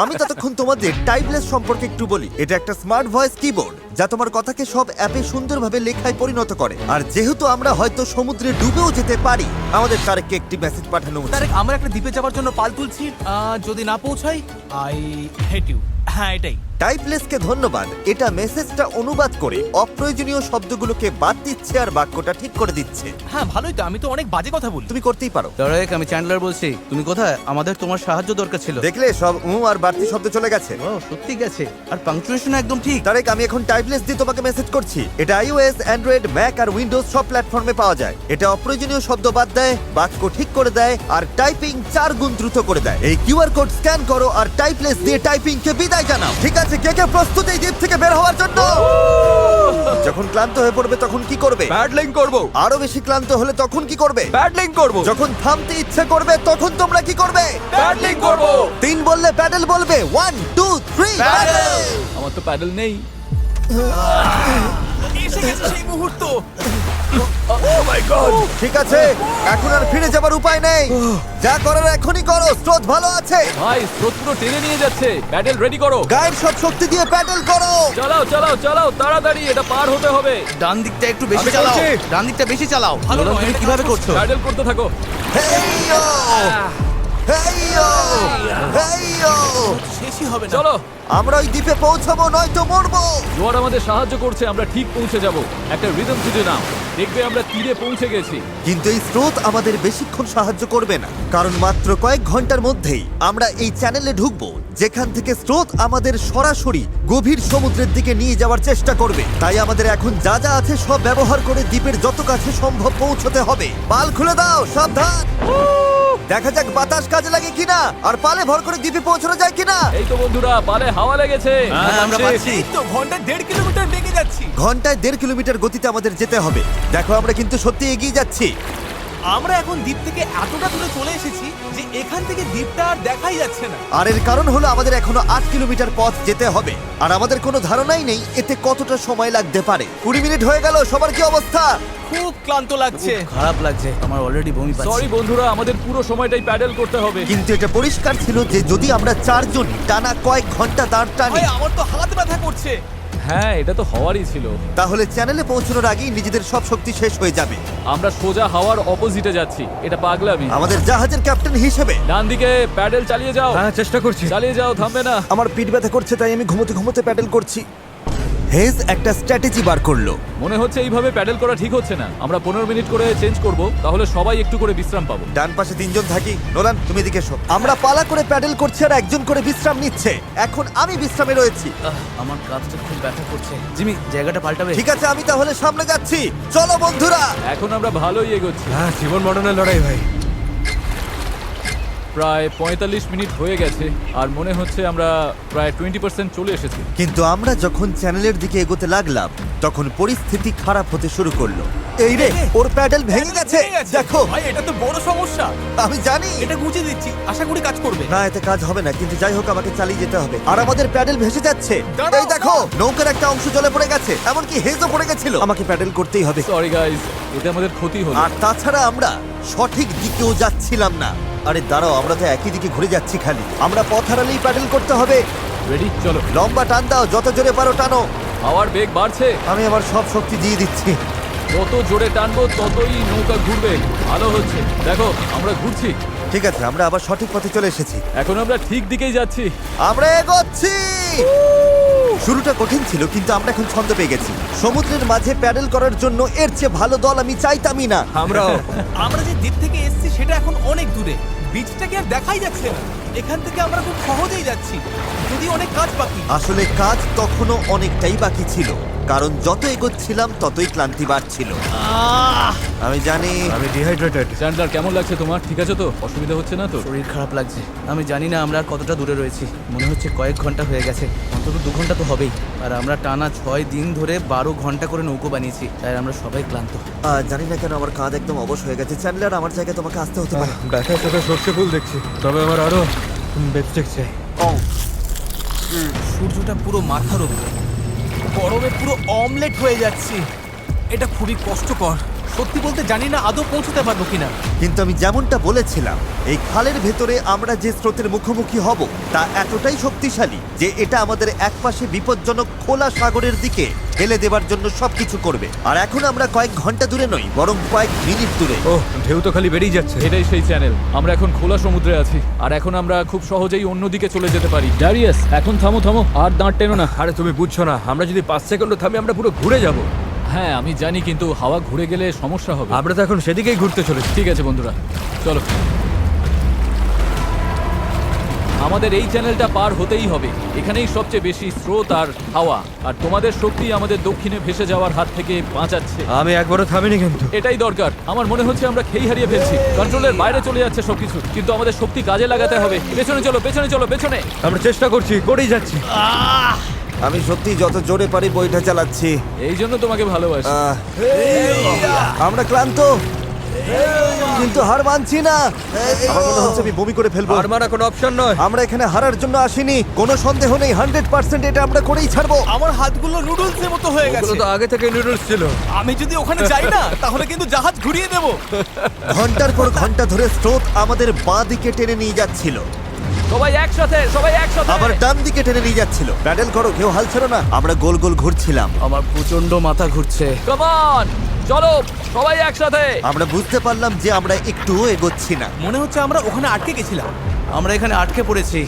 আমি ততক্ষণ তোমাদের টাইপলেস সম্পর্কে একটু বলি। এটা একটা স্মার্ট ভয়েস কিবোর্ড যা তোমার কথাকে সব অ্যাপে সুন্দরভাবে লেখায় পরিণত করে। আর যেহেতু আমরা হয়তো সমুদ্রে ডুবেও যেতে পারি, আমাদের তারেককে একটি মেসেজ পাঠানো উচিত। তারেক, আমরা একটা দ্বীপে যাওয়ার জন্য পাল তুলছি। যদি না পৌঁছাই, আই হেট ইউ। হ্যাঁ, এটাই। টাইপলেসকে ধন্যবাদ। এটা মেসেজটা অনুবাদ করে অপ্রয়োজনীয় শব্দগুলোকে বাদ দিচ্ছে আর বাক্যটা ঠিক করে দিচ্ছে। হ্যাঁ, ভালোই তো। আমি তো অনেক বাজে কথা বলি। তুমি করতেই পারো। তারেক, আমি চ্যান্ডলার বলছি। তুমি কোথায়? আমাদের তোমার সাহায্য দরকার ছিল। দেখলে, সব আর বাড়তি শব্দ চলে গেছে। ও, সত্যি গেছে। আর পাংচুয়েশন একদম ঠিক। তারেক, আমি এখন টাইপলেস দিয়ে তোমাকে মেসেজ করছি। এটা iOS, অ্যান্ড্রয়েড, ম্যাক আর উইন্ডোজ সব প্ল্যাটফর্মে পাওয়া যায়। এটা অপ্রয়োজনীয় শব্দ বাদ দেয়, বাক্য ঠিক করে দেয়, আর টাইপিং 4 গুণ দ্রুত করে দেয়। এই কিউআর কোড স্ক্যান করো আর টাইপলেস দিয়ে টাইপিংকে বিদায় জানাও। ঠিক আছে, কে কে প্রস্তুত এই দ্বীপ থেকে বের হওয়ার জন্য? যখন ক্লান্ত হয়ে পড়বে তখন কি করবে? প্যাডলিং করব। আরো বেশি ক্লান্ত হলে তখন কি করবে? প্যাডলিং করব। যখন থামতে ইচ্ছে করবে তখন তোমরা কি করবে? প্যাডলিং করব। 3 বললে প্যাডেল বলবে। 1 2 3 প্যাডেল। আমার তো প্যাডেল নেই। এসে গেছে সেই মুহূর্ত। ঠিক আছে, এখন আর ফিরে যাবার উপায় নেই। যা করার এখনই করো, স্রোত ভালো আছে। ভাই স্রোত পুরো টেনে নিয়ে যাচ্ছে। প্যাডেল রেডি করো। গায়ের সব শক্তি দিয়ে প্যাডেল করো। চালাও চালাও চালাও, তাড়াতাড়ি, এটা পার হতে হবে। ডান দিকটা একটু বেশি আমি চালাও। করছি। ডান দিকটা বেশি চালাও। ভালো নোলান, নয়, তুমি এটা কিভাবে কাজ করছো? প্যাডেল করতে থাকো। হেইয়ো হেইয়ো হেইয়ো। শেষই হবে না। চলো, আমরা ওই দ্বীপে পৌঁছাবো, নয়তো মরবো। জোয়ার আমাদের সাহায্য করছে। আমরা ঠিক পৌঁছে যাব। একটা রিদম খুঁজে নাও, দেখবে আমরা তীরে পৌঁছে গেছি। কিন্তু এই স্রোত আমাদের বেশিক্ষণ সাহায্য করবে না, কারণ মাত্র কয়েক ঘন্টার মধ্যেই আমরা এই চ্যানেলে ঢুকবো যেখান থেকে স্রোত আমাদের সরাসরি গভীর সমুদ্রের দিকে নিয়ে যাওয়ার চেষ্টা করবে। তাই আমাদের এখন যা যা আছে সব ব্যবহার করে দ্বীপের যত কাছে সম্ভব পৌঁছতে হবে। পাল খুলে দাও, সাবধান। দেখা যাক বাতাস কাজে লাগে কিনা, আর পালে ভর করে দ্বীপে পৌঁছানো যায় কিনা। এই তো বন্ধুরা, পালে হাওয়া লেগেছে। হ্যাঁ, আমরা পাচ্ছি। এই তো ঘন্টায় 1.5 কিলোমিটার বেগে যাচ্ছি। ঘন্টায় 1.5 কিলোমিটার গতিতে আমাদের যেতে হবে। দেখো, আমরা কিন্তু সত্যি এগিয়ে যাচ্ছি। আমরা এখন দ্বীপ থেকে এতটা দূরে চলে এসেছি যে এখান থেকে দ্বীপটা আর দেখাই যাচ্ছে না। আর এর কারণ হলো আমাদের এখনো 8 কিলোমিটার পথ যেতে হবে, আর আমাদের কোনো ধারণাই নেই এতে কতটা সময় লাগতে পারে। 20 মিনিট হয়ে গেল। সবার কি অবস্থা? খুব ক্লান্ত লাগছে। খুব খারাপ লাগছে। আমার অলরেডি বমি পাচ্ছে। সরি বন্ধুরা, আমাদের পুরো সময়টাই প্যাডেল করতে হবে। কিন্তু এটা পরিষ্কার ছিল যে যদি আমরা 4 জন টানা কয়েক ঘন্টা দাঁড় টানি, ভাই, আমার তো হাত ব্যথা করছে। হ্যাঁ, এটা তো হওয়ারই ছিল। তাহলে চ্যানেলে পৌঁছানোর আগেই নিজেদের সব শক্তি শেষ হয়ে যাবে। আমরা সোজা হাওয়ার অপোজিটে যাচ্ছি, এটা পাগলামি। আমাদের জাহাজের ক্যাপ্টেন হিসেবে ডান দিকে প্যাডেল চালিয়ে যাও। হ্যাঁ চেষ্টা করছি। চালিয়ে যাও, থামবে না। আমার পিঠ ব্যথা করছে, তাই আমি ঘুমোতে ঘুমোতে প্যাডেল করছি। হেজ একটা স্ট্র্যাটেজি বার করলো। মনে হচ্ছে এইভাবে প্যাডেল করা ঠিক হচ্ছে না। আমরা 15 মিনিট করে চেঞ্জ করব, তাহলে সবাই একটু করে বিশ্রাম পাবো। ডান পাশে 3 জন থাকি। নোলান, তুমি এদিকে এসো। আমরা পালা করে প্যাডেল করছি আর একজন করে বিশ্রাম নিচ্ছে। এখন আমি বিশ্রামে রয়েছি। আমার কাঁধটা খুব ব্যথা করছে। জিমি, জায়গাটা পাল্টাবে? ঠিক আছে, আমি তাহলে সামনে যাচ্ছি। চলো বন্ধুরা। এখন আমরা ভালোই এগোচ্ছি। হ্যাঁ জীবন মরণের লড়াই ভাই। প্রায় 45 মিনিট হয়ে গেছে আর মনে হচ্ছে আমরা প্রায় 20% চলে এসেছি। কিন্তু আমরা যখন চ্যানেলের দিকে এগোতে লাগলাম তখন পরিস্থিতি খারাপ হতে শুরু করলো। এই রে, ওর প্যাডেল ভেঙে গেছে। দেখো, ভাই এটা তো বড় সমস্যা। আমি জানি। এটা গুঁজে দিচ্ছি, আশা করি কাজ করবে। না, এতে কাজ হবে না, কিন্তু যাই হোক আমাকে চালিয়ে যেতে হবে। আর আমাদের প্যাডেল ভেসে যাচ্ছে। দাঁড়াও, এই দেখো, নৌকার একটা অংশ জলে পড়ে গেছে, এমনকি হেজও পড়ে গেছিল। আমাকে প্যাডেল করতেই হবে। সরি গাইস, এতে আমাদের ক্ষতি হলো। আর তাছাড়া আমরা সঠিক দিকেও যাচ্ছিলাম না। আরে দাঁড়াও, আমরা তো একই দিকে ঘুরে যাচ্ছি খালি। আমরা পথ হারালেই প্যাডেল করতে হবে। রেডি, চলো। লম্বা টান দাও, যত জোরে পারো টানো। হাওয়ার বেগ বাড়ছে। আমি আমার সব শক্তি দিয়ে দিচ্ছি। যত জোরে টানবো ততই নৌকা ঘুরবে। ভালো হচ্ছে, দেখো আমরা ঘুরছি। ঠিক আছে, আমরা আবার সঠিক পথে চলে এসেছি। এখন আমরা ঠিক দিকেই যাচ্ছি। আমরা এগোচ্ছি। শুরুটা কঠিন ছিল, কিন্তু আমরা এখন ছন্দ পেয়ে গেছি। সমুদ্রের মাঝে প্যাডেল করার জন্য এর চেয়ে ভালো দল আমি চাইতামই না। আমরাও। আমরা যে দ্বীপ থেকে এসেছি সেটা এখন অনেক দূরে। বিচটাকে আর দেখাই যাচ্ছে না। এখান থেকে আমরা খুব সহজেই যাচ্ছি, যদি অনেক কাজ বাকি। আসলে কাজ তখনও অনেকটাই বাকি ছিল, কারণ যত এগোচ্ছিলাম ততই ক্লান্তি বাড়ছিল। আমি জানি। আমি ডিহাইড্রেটেড। চ্যান্ডলার, কেমন লাগছে তোমার? ঠিক আছে তো? অসুবিধা হচ্ছে না তো? শরীর খারাপ লাগছে। আমি জানি না আমরা আর কতটা দূরে রয়েছি। মনে হচ্ছে কয়েক ঘন্টা হয়ে গেছে, অন্তত 2 ঘন্টা তো হবেই। আর আমরা টানা 6 দিন ধরে 12 ঘন্টা করে নৌকো বানিয়েছি, তাই আমরা সবাই ক্লান্ত। জানি না কেন আমার কাঁধ একদম অবশ হয়ে গেছে। চ্যান্ডলার, আমার জায়গায় তোমাকে আসতে হতে পারে। ব্যথার সাথে সর্ষে ফুল দেখছি, তবে আমার আরো বেস্টেক চাই। সূর্যটা পুরো মাথার উপর, গরমে পুরো অমলেট হয়ে যাচ্ছি। এটা খুবই কষ্টকর। সত্যি বলতে জানি না আদৌ পৌঁছতে পারবো কিনা। কিন্তু আমি যেমনটা বলেছিলাম, এই খালের ভেতরে আমরা যে স্রোতের মুখোমুখি হব তা এতটাই শক্তিশালী যে এটা আমাদের একপাশে বিপজ্জনক খোলা সাগরের দিকে ফেলে দেবার জন্য সবকিছু করবে। আর এখন আমরা কয়েক ঘন্টা দূরে নই, বরং কয়েক মিনিট দূরে। ও, ঢেউ তো খালি বেরিয়ে যাচ্ছে। এটাই সেই চ্যানেল। আমরা এখন খোলা সমুদ্রে আছি আর এখন আমরা খুব সহজেই অন্যদিকে চলে যেতে পারি। ড্যারিয়াস, এখন থামো থামো, আর দাঁড় টেনো না। আরে তুমি বুঝছো না, আমরা যদি 5 সেকেন্ড থামি আমরা পুরো ঘুরে যাব। হ্যাঁ আমি জানি, কিন্তু হাওয়া ঘুরে গেলে সমস্যা হবে। আমরা তো এখন সেদিকেই ঘুরতে চলেছি। ঠিক আছে বন্ধুরা, চলো। আমাদের এই চ্যানেলটা পার হতেই হবে। এখানেই সবচেয়ে বেশি স্রোত আর হাওয়া, আর তোমাদের শক্তি আমাদের দক্ষিণে ভেসে যাওয়ার হাত থেকে বাঁচাচ্ছে। আমি একবারও থামিনি কিন্তু। এটাই দরকার। আমার মনে হচ্ছে আমরা খেই হারিয়ে ফেলছি, কন্ট্রোলের বাইরে চলে যাচ্ছে সবকিছু। কিন্তু আমাদের শক্তি কাজে লাগাতে হবে। পেছনে চলো, পেছনে চলো, পেছনে। আমরা চেষ্টা করছি, করেই যাচ্ছি। আমি সত্যি যত জোরে পারি বইটা চালাচ্ছি। এই জন্য তোমাকে ভালোবাসি। আমরা ক্লান্ত, কিন্তু হার মানছি না। আমার মনে হচ্ছে আমি বমি করে ফেলবো। আর মারা কোনো অপশন নয়। আমরা এখানে হারার জন্য আসিনি, কোনো সন্দেহ নেই। 100% এটা আমরা করেই ছাড়বো। আমার হাতগুলো নুডলসের মতো হয়ে ওগুলো গেছে। তো আগে থেকে নুডলস ছিল। আমি যদি ওখানে যাই না তাহলে কিন্তু জাহাজ ঘুরিয়ে দেবো। ঘন্টার পর ঘন্টা ধরে স্রোত আমাদের বাঁ দিকে টেনে নিয়ে যাচ্ছিল, সবাই একসাথে, সবাই একসাথে। আবার ডান দিকে টেনে নিয়ে যাচ্ছিল। প্যাডেল করো, কেউ হাল ছেড়ো না। আমরা গোল গোল ঘুরছিলাম। আমার প্রচন্ড মাথা ঘুরছে। কাম অন, চলো সবাই একসাথে। আমরা বুঝতে পারলাম যে আমরা একটুও এগোচ্ছি না। মনে হচ্ছে আমরা ওখানে আটকে গেছিলাম। আমরা এখানে আটকে পড়েছি।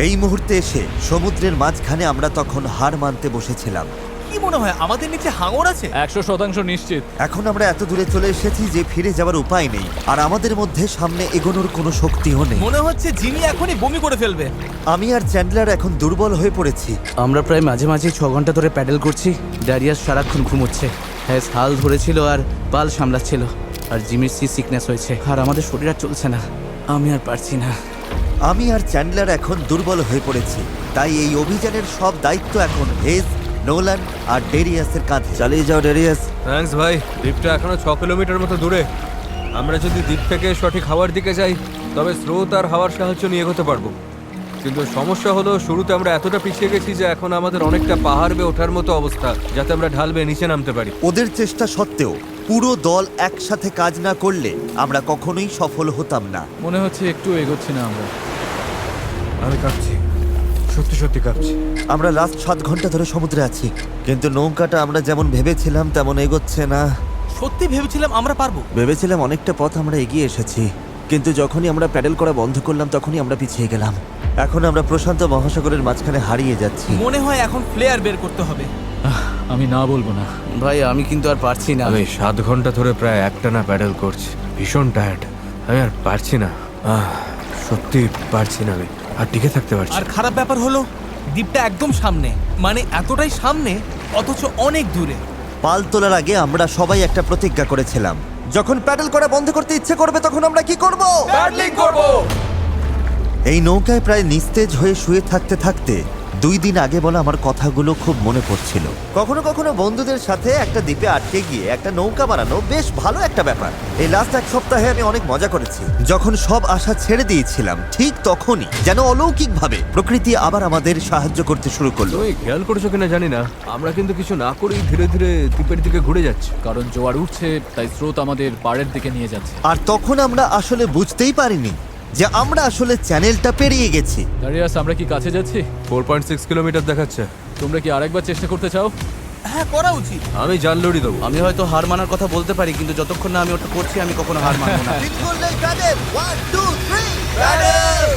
এই মুহূর্তে এসে সমুদ্রের মাঝখানে আমরা তখন হার মানতে বসেছিলাম। কি মনে হয় আমাদের নিচে হাঙর আছে? 100% নিশ্চিত। এখন আমরা এত দূরে চলে এসেছি যে ফিরে যাওয়ার উপায় নেই, আর আমাদের মধ্যে সামনে এগোনোর কোনো শক্তিও নেই। মনে হচ্ছে জিমি এখনই বমি করে ফেলবে। আমি আর চ্যান্ডলার এখন দুর্বল হয়ে পড়েছি। আমরা প্রায় মাঝে মাঝে 6 ঘন্টা ধরে প্যাডেল করছি। ড্যারিয়াস সারাক্ষণ ঘুমোচ্ছে, হ্যাঁ হাল ধরেছিল আর পাল সামলাচ্ছিল। আর জিমির সিকনেস হয়েছে, আর আমাদের শরীর আর চলছে না। আমি আর পারছি না। আমি আর চ্যান্ডলার এখন দুর্বল হয়ে পড়েছি, তাই এই অভিযানের সব দায়িত্ব এখন হেজ, নোলান আর ডেরিয়াসের কাঁধে। চালিয়ে যাও ডেরিয়াস। থ্যাঙ্কস ভাই। দ্বীপটা এখনো 6 কিলোমিটার মতো দূরে। আমরা যদি দ্বীপ থেকে সঠিক হাওয়ার দিকে যাই তবে স্রোত আর হাওয়ার সাহায্য নিয়ে এগোতে পারবো। কিন্তু সমস্যা হলো শুরুতে আমরা এতটা পিছিয়ে গেছি যে এখন আমাদের অনেকটা পাহাড় বেয়ে ওঠার মতো অবস্থা, যাতে আমরা ঢাল বেয়ে নিচে নামতে পারি। ওদের চেষ্টা সত্ত্বেও পুরো দল একসাথে কাজ না করলে আমরা কখনোই সফল হতাম না। মনে হচ্ছে একটু এগোচ্ছি না আমরা। আমি কাঁপছি। সত্যি সত্যি কাঁপছি। আমরা লাস্ট 7 ঘন্টা ধরে সমুদ্রে আছি, কিন্তু নৌকাটা আমরা যেমন ভেবেছিলাম তেমন এগোচ্ছে না। সত্যি ভেবেছিলাম আমরা পারবো। ভেবেছিলাম অনেকটা পথ আমরা এগিয়ে এসেছি, কিন্তু যখনই আমরা প্যাডেল করা বন্ধ করলাম তখনই আমরা পিছিয়ে গেলাম। এখন আমরা প্রশান্ত মহাসাগরের মাঝখানে হারিয়ে যাচ্ছি। মনে হয় এখন ফ্লেয়ার বের করতে হবে। আমি না বলবো না। ভাই আমি কিন্তু আর পারছি না। আমি 7 ঘন্টা ধরে প্রায় একটানা প্যাডেল করছি, ভীষণ টায়ার্ড। আমি আর পারছি না, সত্যি পারছি না, আমি আর টিকে থাকতে পারছি আর না। খারাপ ব্যাপার হলো দ্বীপটা একদম সামনে, মানে এতটাই সামনে অথচ অনেক দূরে। পাল তোলার আগে আমরা সবাই একটা প্রতিজ্ঞা করেছিলাম, যখন প্যাডেল করা বন্ধ করতে ইচ্ছে করবে তখন আমরা কি করব? প্যাডলিং করব। এই নৌকায় প্রায় নিস্তেজ হয়ে শুয়ে থাকতে থাকতে 2 দিন আগে বলা আমার কথাগুলো খুব মনে পড়ছিল। কখনো কখনো বন্ধুদের সাথে একটা দ্বীপে আটকে গিয়ে একটা নৌকা বানানো বেশ ভালো একটা ব্যাপার। এই লাস্ট 1 সপ্তাহে আমি অনেক মজা করেছি। যখন সব আশা ছেড়ে দিয়েছিলাম ঠিক তখনই যেন অলৌকিকভাবে প্রকৃতি আবার আমাদের সাহায্য করতে শুরু করলো। তুমি খেয়াল করেছো কিনা জানি না, আমরা কিন্তু কিছু না করেই ধীরে ধীরে দ্বীপের দিকে ঘুরে যাচ্ছি। কারণ জোয়ার উঠছে, তাই স্রোত আমাদের পাড়ের দিকে নিয়ে যাচ্ছে। আর তখন আমরা আসলে বুঝতেই পারিনি যে আমরা আসলে চ্যানেলটা পেরিয়ে গেছি। দাঁড়িয়াস, আমরা কি কাছে যাচ্ছি? 4.6 কিলোমিটার দেখাচ্ছে। তোমরা কি আরেকবার চেষ্টা করতে চাও? হ্যাঁ, করা উচিত। আমি জান লড়ি দেবো। আমি হয়তো হার মানার কথা বলতে পারি, কিন্তু যতক্ষণ না আমি ওটা করছি আমি কখনো হার মানবো না। One, two, three, paddle!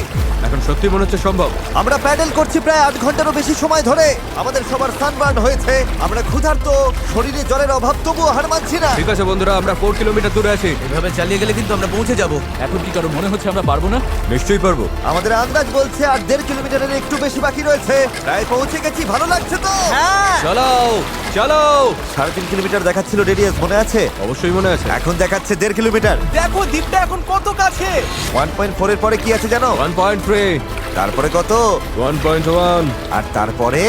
এখন সত্যি মনে হচ্ছে সম্ভব। আমরা প্যাডেল করছি প্রায় 8 ঘন্টারও বেশি সময় ধরে। আমাদের সবার সানবার্ন হয়েছে, আমরা ক্ষুধার্ত, শরীরে জলের অভাব, তবুও হার মানছি না। ঠিক আছে বন্ধুরা, আমরা 4 কিলোমিটার দূরে আছি। এভাবে চালিয়ে গেলে কিন্তু আমরা পৌঁছে যাব। এখন কি কারো মনে হচ্ছে আমরা পারবো না? নিশ্চয়ই পারবো। আমাদের আন্দাজ বলছে আর 1.5 কিলোমিটারের একটু বেশি বাকি রয়েছে। প্রায় পৌঁছে গেছি, ভালো লাগছে তো? হ্যাঁ, চালাও চালাও। 3.5 কিলোমিটার দেখাচ্ছিল রেডিয়াস, মনে আছে? অবশ্যই মনে আছে। এখন দেখাচ্ছে 1.5 কিলোমিটার। দেখো দ্বীপটা এখন কত কাছে। 1.4 এর পরে কি আছে জানো? 1.3, তারপরে কত? 1.1, আর তারপরে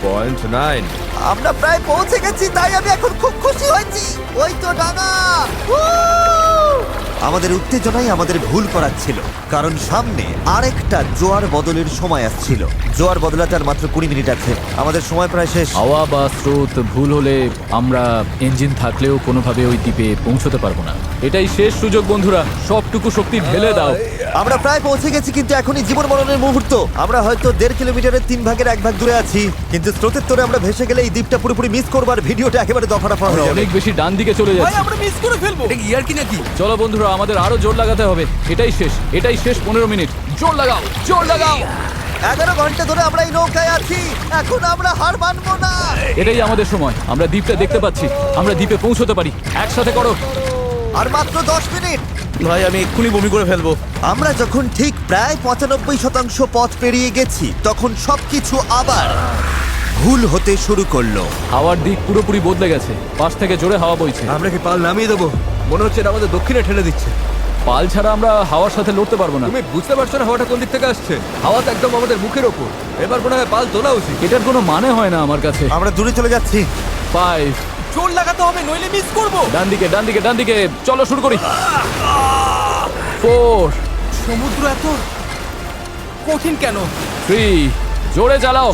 0.9। আমরা প্রায় পৌঁছে গেছি, তাই আমি এখন খুব খুশি হয়েছি। ওই তো ডাঙা। আমাদের উত্তেজনাই আমাদের ভুল করাচ্ছিল, কারণ সামনে আরেকটা জোয়ার বদলের সময় আসছিল। জোয়ার বদলাতে আর মাত্র 20 মিনিট আছে, আমাদের সময় প্রায় শেষ। হাওয়া বা স্রোত ভুল হলে আমরা ইঞ্জিন থাকলেও কোনোভাবে ওই দ্বীপে পৌঁছতে পারবো না। এটাই শেষ সুযোগ বন্ধুরা, সবটুকু শক্তি ঢেলে দাও। আমরা প্রায় পৌঁছে গেছি, কিন্তু এখনই জীবন মরণের মুহূর্ত। আমরা হয়তো 1.5 কিলোমিটারের 3 ভাগের 1 ভাগ দূরে আছি, কিন্তু স্রোতের তোরে আমরা ভেসে গেলে এই দ্বীপটা পুরোপুরি মিস করবো আর ভিডিওটা একেবারে দফারফা হয়ে যাবে। অনেক বেশি ডান দিকে চলে ভাই, যাচ্ছে। আমরা মিস করে ফেলবো। এটা ইয়ার কি নাকি? চলো বন্ধুরা, আমাদের আরো জোর লাগাতে হবে। এটাই শেষ 15 মিনিট। জোর লাগাও, জোর লাগাও। 11 ঘন্টা ধরে আমরা এই নৌকায় আছি, এখন আমরা হার মানবো না। এটাই আমাদের সময়। আমরা দ্বীপটা দেখতে পাচ্ছি, আমরা দ্বীপে পৌঁছতে পারি। একসাথে করো। আর মাত্র 10 মিনিট। ভাই আমি এক্ষুনি বমি করে ফেলবো। আমরা যখন ঠিক প্রায় 95% পথ পেরিয়ে গেছি, তখন সবকিছু আবার ভুল হতে শুরু করলো। হাওয়ার দিক পুরোপুরি বদলে গেছে, পাশ থেকে জোরে হাওয়া বইছে। আমরা কি পাল নামিয়ে দেবো? মনে হচ্ছে এটা আমাদের দক্ষিণে ঠেলে দিচ্ছে। পাল ছাড়া আমরা হাওয়ার সাথে লড়তে পারবো না। তুমি বুঝতে পারছো না হাওয়াটা কোন দিক থেকে আসছে? হাওয়া তো একদম আমাদের মুখের ওপর। এবার মনে হয় পাল তোলা উচিত। এটার কোনো মানে হয় না আমার কাছে। আমরা দূরে চলে যাচ্ছি। 5, জোর লাগাতে হবে, নইলে মিস করব। ডান দিকে। চলো শুরু করি। 4, সমুদ্র এত কঠিন কেন? 3, জোরে চালাও।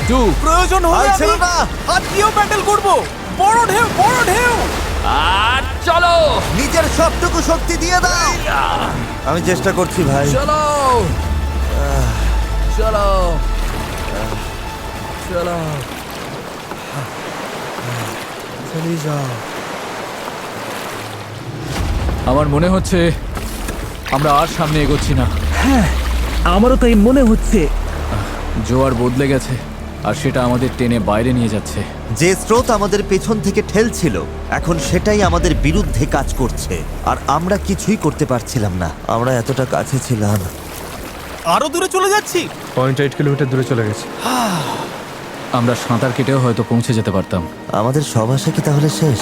2, প্রয়োজন হলে হাল আমি ছেড়ো না। হাত দিয়েও প্যাডেল করব। বড় ঢেউ, বড় ঢেউ। আর চলো। নিজের সবটুকু শক্তি দিয়ে দাও। আমি চেষ্টা করছি ভাই। চলো চালিয়ে যাও। আমার মনে হচ্ছে আমরা আর সামনে এগোচ্ছি না। আমারও তাই মনে হচ্ছে। জোয়ার বদলে গেছে, আর সেটা আমাদের টেনে বাইরে নিয়ে যাচ্ছে। যে স্রোত আমাদের পেছন থেকে ঠেলছিল, এখন সেটাই আমাদের বিরুদ্ধে কাজ করছে, আর আমরা কিছুই করতে পারছিলাম না। আমরা এতটা কাছে ছিলাম। আরো দূরে চলে যাচ্ছি। 0.8 কিলোমিটার দূরে চলে গেছে। আমরা সাঁতার কেটেও হয়তো পৌঁছে যেতে পারতাম। আমাদের সব আশা কি তাহলে শেষ?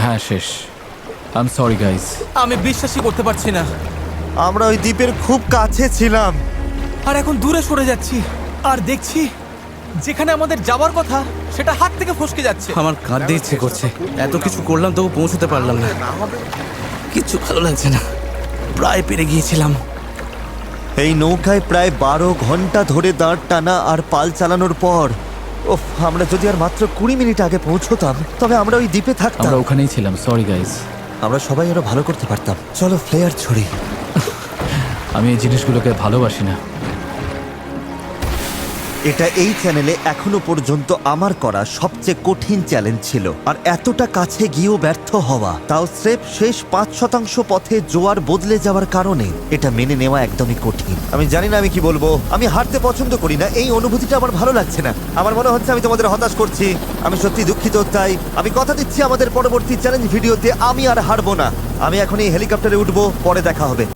হ্যাঁ, শেষ। I am sorry guys. আমি বিশ্বাসই করতে পারছি না। আমরা ওই দ্বীপের খুব কাছে ছিলাম। আর এখন দূরে সরে যাচ্ছি, আর দেখছি যেখানে আমাদের যাওয়ার কথা সেটা হাত থেকে ফসকে যাচ্ছে। আমার কাঁদতে ইচ্ছে করছে। এত কিছু করলাম তবু পৌঁছতে পারলাম না। কিচ্ছু ভালো লাগছে না। প্রায় পেরে গিয়েছিলাম। এই নৌকায় প্রায় 12 ঘন্টা ধরে দাঁড় টানা আর পাল চালানোর পর, ওফ, আমরা যদি আর মাত্র 20 মিনিট আগে পৌঁছতাম, তবে আমরা ওই দ্বীপে থাকতাম। আমরা ওখানেই ছিলাম। Sorry guys. আমরা সবাই আরো ভালো করতে পারতাম। চলো ফ্লেয়ার ছড়ি। আমি এই জিনিসগুলোকে ভালোবাসি না। এটা এই চ্যানেলে এখনো পর্যন্ত আমার করা সবচেয়ে কঠিন চ্যালেঞ্জ ছিল, আর এতটা কাছে গিয়েও ব্যর্থ হওয়া, তাও স্রেফ শেষ 5% পথে জোয়ার বদলে যাওয়ার কারণে, এটা মেনে নেওয়া একদমই কঠিন। আমি জানি না আমি কি বলবো। আমি হারতে পছন্দ করি না, এই অনুভূতিটা আমার ভালো লাগছে না। আমার মনে হচ্ছে আমি তোমাদের হতাশ করছি। আমি সত্যি দুঃখিত। তাই আমি কথা দিচ্ছি আমাদের পরবর্তী চ্যালেঞ্জ ভিডিওতে আমি আর হারবো না। আমি এখন এই হেলিকপ্টারে উঠবো, পরে দেখা হবে।